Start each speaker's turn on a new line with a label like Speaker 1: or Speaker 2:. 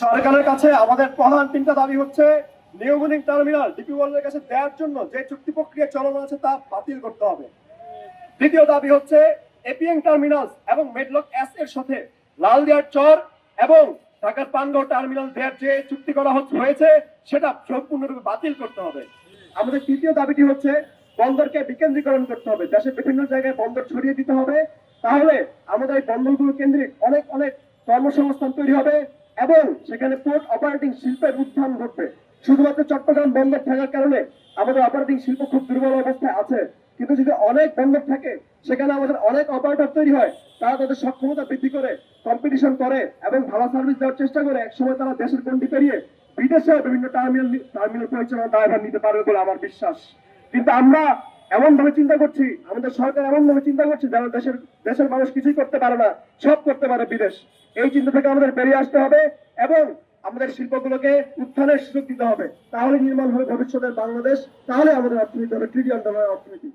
Speaker 1: সরকারের কাছে আমাদের প্রধান তিনটা দাবি হচ্ছে নিউ বিল্ডিং টার্মিনাল ডিপি ওয়ার্ল্ডের কাছে দেওয়ার জন্য যে চুক্তি প্রক্রিয়া চলমান আছে তা বাতিল করতে হবে। দ্বিতীয় দাবি হচ্ছে এপিএং টার্মিনাল এবং মেডলক এস এর সাথে লালদিয়ার চর এবং ঢাকার পানগাঁও টার্মিনাল দেওয়ার যে চুক্তি করা হয়েছে সেটা সম্পূর্ণরূপে বাতিল করতে হবে। আমাদের তৃতীয় দাবিটি হচ্ছে বন্দরকে বিকেন্দ্রীকরণ করতে হবে, দেশের বিভিন্ন জায়গায় বন্দর ছড়িয়ে দিতে হবে, তাহলে আমাদের এই বন্দরগুলো কেন্দ্রিক অনেক অনেক কর্মসংস্থান তৈরি হবে এবং সেখানে পোর্ট অপারেটিং শিল্পের উত্থান ঘটবে। শুধুমাত্র চট্টগ্রাম বন্দর থাকার কারণে আমাদের অপারেটিং শিল্প খুব দুর্বল অবস্থায় আছে, কিন্তু যদি অনেক বন্দর থাকে সেখানে আমাদের অনেক অপারেটর তৈরি হয়, তারা তাদের সক্ষমতা বৃদ্ধি করে কম্পিটিশন করে এবং ভালো সার্ভিস দেওয়ার চেষ্টা করে একসময় তারা দেশের গণ্ডি পেরিয়ে বিদেশে বিভিন্ন টার্মিনাল পরিচালনা দায়ভার নিতে পারবে বলে আমার বিশ্বাস। কিন্তু আমরা এমন ভাবে চিন্তা করছি, আমাদের সরকার এমন ভাবে চিন্তা করছে যেন দেশের মানুষ কিছুই করতে পারে না, সব করতে পারে বিদেশ। এই চিন্তা থেকে আমাদের বেরিয়ে আসতে হবে এবং আমাদের শিল্পগুলোকে উত্থানের সুযোগ দিতে হবে, তাহলে নির্মাণ হবে ভবিষ্যতের বাংলাদেশ, তাহলে আমাদের অর্থনীতি হবে ট্রিলিয়ন ডলারের অর্থনীতি।